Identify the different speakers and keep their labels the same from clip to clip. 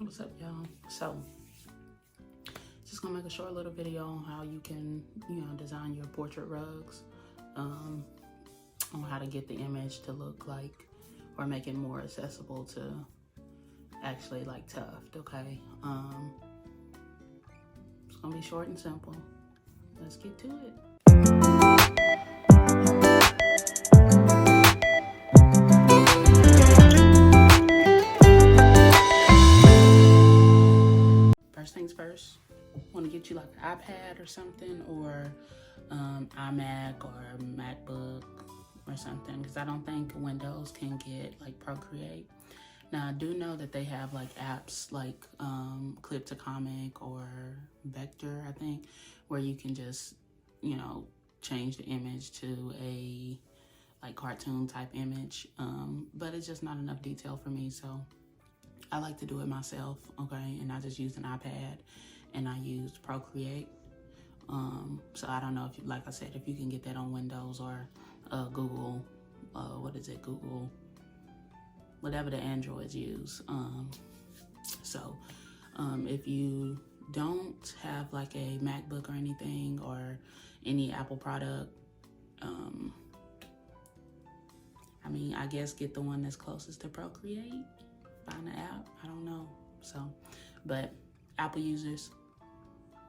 Speaker 1: What's up, y'all? So just gonna make a short little video on how you can, design your portrait rugs, on how to get the image to look like, or make it more accessible to actually like Tuft. Okay, it's gonna be short and simple. Let's get to it. First things first, want to get you like an iPad or something, or iMac or MacBook or something, because I don't think Windows can get like Procreate. Now I do know that they have like apps like Clip to Comic or Vector, I think, where you can just change the image to a like cartoon type image, but it's just not enough detail for me, so I like to do it myself, okay? And I just used an iPad and I used Procreate. So I don't know if, like I said, if you can get that on Windows or Google, Google, whatever the Androids use. If you don't have like a MacBook or anything, or any Apple product, I guess get the one that's closest to Procreate. Find the app, I don't know. But Apple users,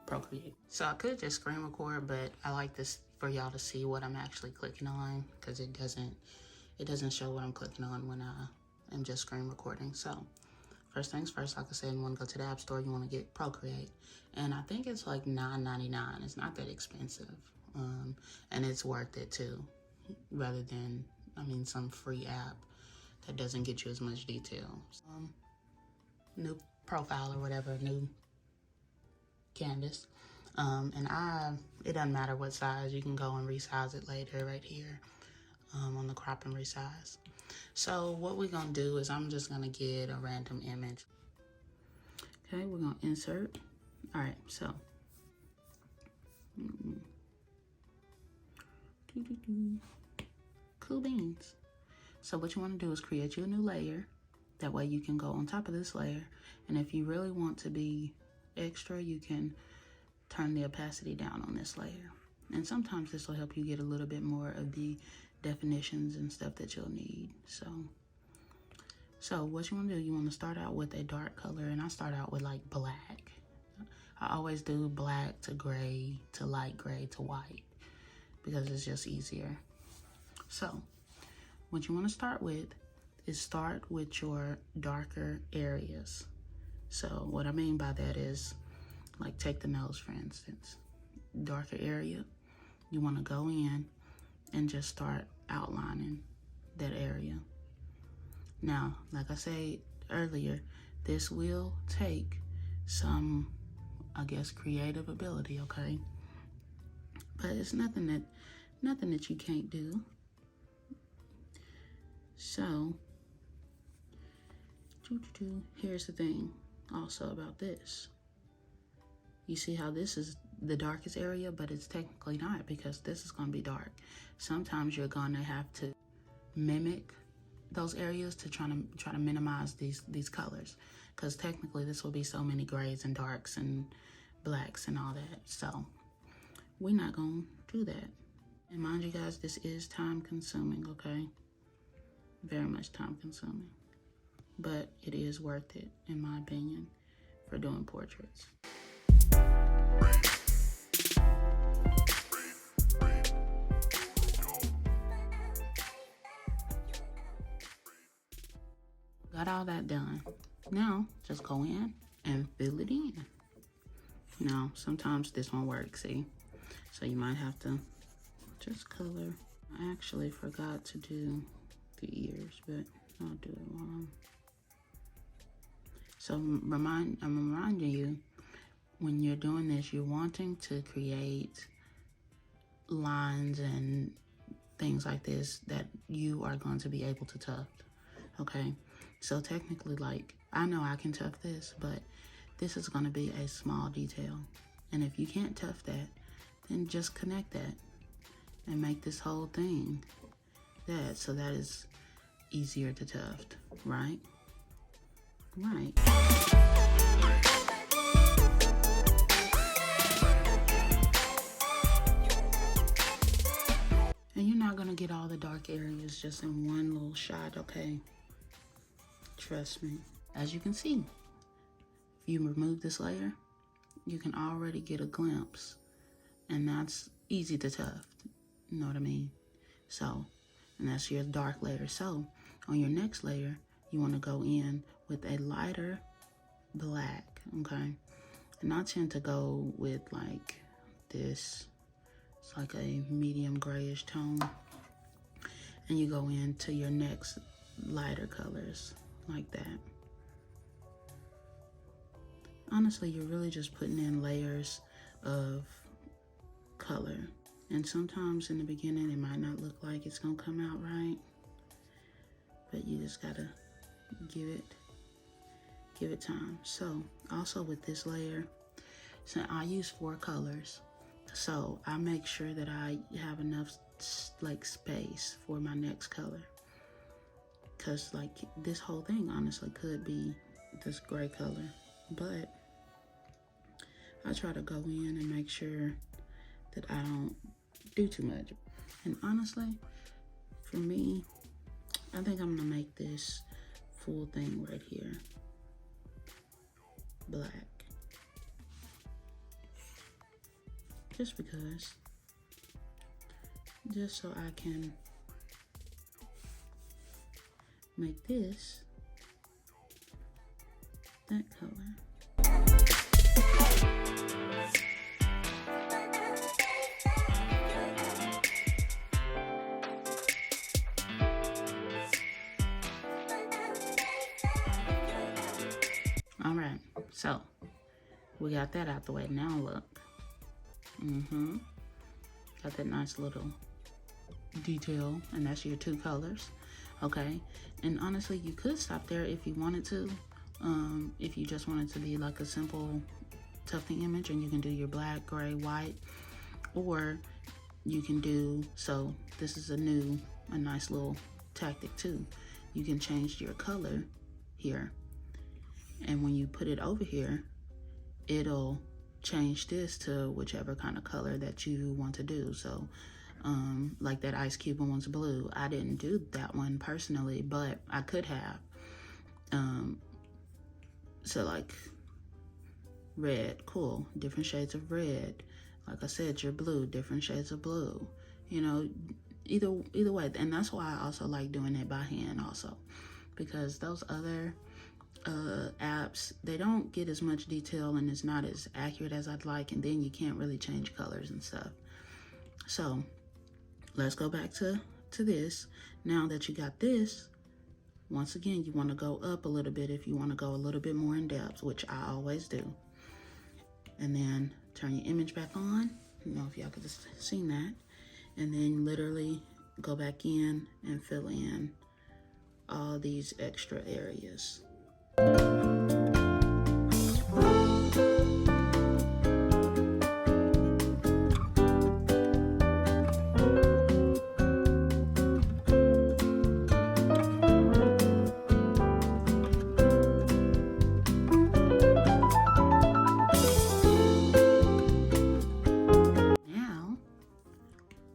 Speaker 1: Procreate. So I could just screen record, but I like this for y'all to see what I'm actually clicking on, because it doesn't show what I'm clicking on when I am just screen recording. So first things first, like I said, you want to go to the App Store, you want to get Procreate, and I think it's like $9.99. It's not that expensive, and it's worth it too, rather than some free app that doesn't get you as much detail. New profile or whatever, new canvas. It doesn't matter what size, you can go and resize it later right here on the crop and resize. So what we're gonna do is I'm just gonna get a random image. Okay, we're gonna insert. All right, so. Cool beans. So what you want to do is create you a new layer. That way you can go on top of this layer. And if you really want to be extra, you can turn the opacity down on this layer. And sometimes this will help you get a little bit more of the definitions and stuff that you'll need. So what you want to do, you want to start out with a dark color. And I start out with like black. I always do black to gray to light gray to white, because it's just easier. So what you want to start with is start with your darker areas. So what I mean by that is, like, take the nose, for instance. Darker area, you want to go in and just start outlining that area. Now, like I said earlier, this will take some, I guess, creative ability, okay? But it's nothing that you can't do. So, here's the thing also about this. You see how this is the darkest area, but it's technically not, because this is going to be dark. Sometimes you're going to have to mimic those areas to try to minimize these colors, because technically this will be so many grays and darks and blacks and all that. So we're not going to do that. And mind you guys, this is time consuming, okay? Very much time consuming, but it is worth it, in my opinion, for doing portraits. Got all that done. Now just go in and fill it in. Now sometimes this won't work, see? So you might have to just color. I actually forgot to do the ears, but I'll do it while I'm reminding you, when you're doing this, you're wanting to create lines and things like this that you are going to be able to tuft, okay? So technically, like, I know I can tuft this, but this is going to be a small detail. And if you can't tuft that, then just connect that and make this whole thing that, so that is easier to tuft, right? Right. just in one little shot, okay? Trust me. As you can see, if you remove this layer, you can already get a glimpse, and that's easy to tuft, you know what I mean? So, and that's your dark layer. So, on your next layer, you want to go in with a lighter black, okay? And I tend to go with like this. It's like a medium grayish tone. And you go into your next lighter colors like that. Honestly, you're really just putting in layers of color. And sometimes in the beginning, it might not look like it's gonna come out right, but you just gotta give it time. So also with this layer, so I use 4 colors. So I make sure that I have enough like space for my next color. Cause like this whole thing honestly could be this gray color, but I try to go in and make sure that I don't do too much. And honestly, for me, I think I'm gonna make this full thing right here black. Just because. Just so I can make this that color. All right, so we got that out the way. Now look. Got that nice little detail, and that's your 2 colors, okay? And honestly, you could stop there if you wanted to. If you just wanted to be like a simple tufting image, and you can do your black, gray, white, or you can do, so this is a nice little tactic too. You can change your color here, and when you put it over here, it'll change this to whichever kind of color that you want to do. So like that ice cube one's blue. I didn't do that one personally, but I could have. So like red, cool, different shades of red. Like I said, your blue, different shades of blue. You know, either way. And that's why I also like doing it by hand also, because those other apps, they don't get as much detail and it's not as accurate as I'd like, and then you can't really change colors and stuff. So let's go back to this. Now that you got this, once again, you want to go up a little bit if you want to go a little bit more in depth, which I always do. And then turn your image back on. I don't know if y'all could have seen that. And then literally go back in and fill in all these extra areas. Now,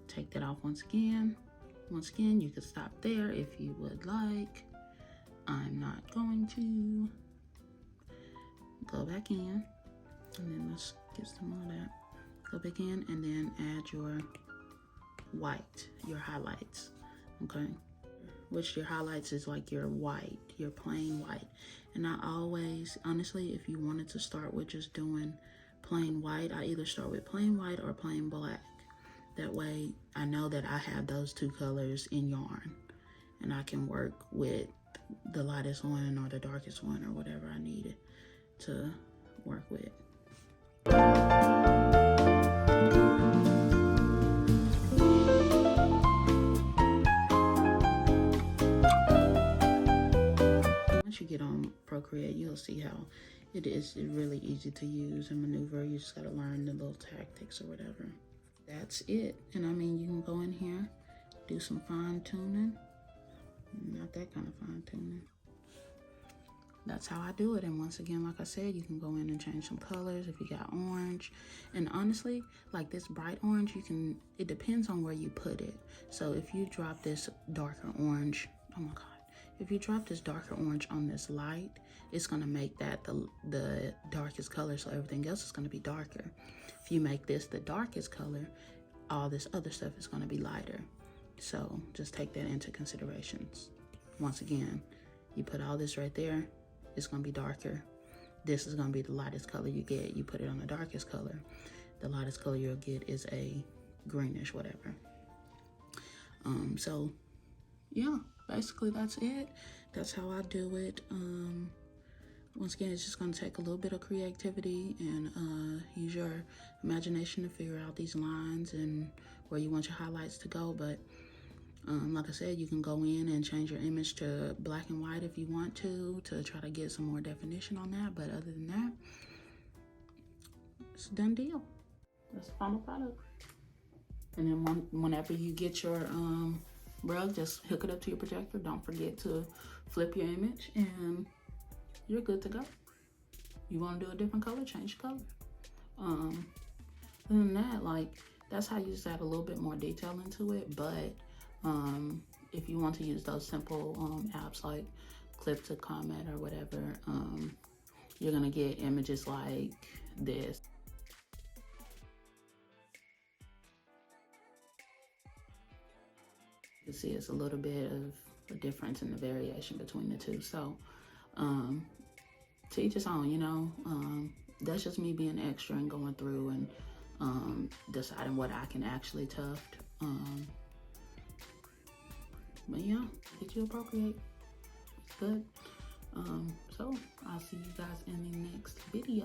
Speaker 1: take that off once again. Once again, you can stop there if you would like. I'm not going to. Go back in, and then let's get some of that. Go back in and then add your white, your highlights, okay? Which your highlights is like your white, your plain white. And I always, honestly, if you wanted to start with just doing plain white, I either start with plain white or plain black. That way I know that I have those 2 colors in yarn, and I can work with the lightest one or the darkest one or whatever I needed to work with. Once you get on Procreate, you'll see how it is really easy to use and maneuver. You just gotta learn the little tactics or whatever. That's it. And I mean, you can go in here, do some fine tuning. Not that kind of fine tuning. that's how I do it. And once again, like I said, you can go in and change some colors if you got orange. And honestly, like this bright orange, it depends on where you put it. So if you drop this darker orange, oh my God, if you drop this darker orange on this light, it's gonna make that the darkest color, so everything else is gonna be darker. If you make this the darkest color, all this other stuff is gonna be lighter. So just take that into considerations. Once again, you put all this right there, it's gonna be darker. This is gonna be the lightest color you get. You put it on the darkest color. The lightest color you'll get is a greenish whatever. So yeah, basically that's it. That's how I do it. Once again, it's just gonna take a little bit of creativity and use your imagination to figure out these lines and where you want your highlights to go. But like I said, you can go in and change your image to black and white if you want to try to get some more definition on that. But other than that, it's a done deal. That's the final product. And then whenever you get your rug, just hook it up to your projector. Don't forget to flip your image and you're good to go. You want to do a different color, change the color. Other than that, like, that's how you just add a little bit more detail into it. But if you want to use those simple apps like Clip to Comment or whatever, you're gonna get images like this. You can see it's a little bit of a difference in the variation between the two. So to each his own, you know. That's just me being extra and going through and deciding what I can actually tuft. But yeah, get you a Procreate. It's good. So I'll see you guys in the next video.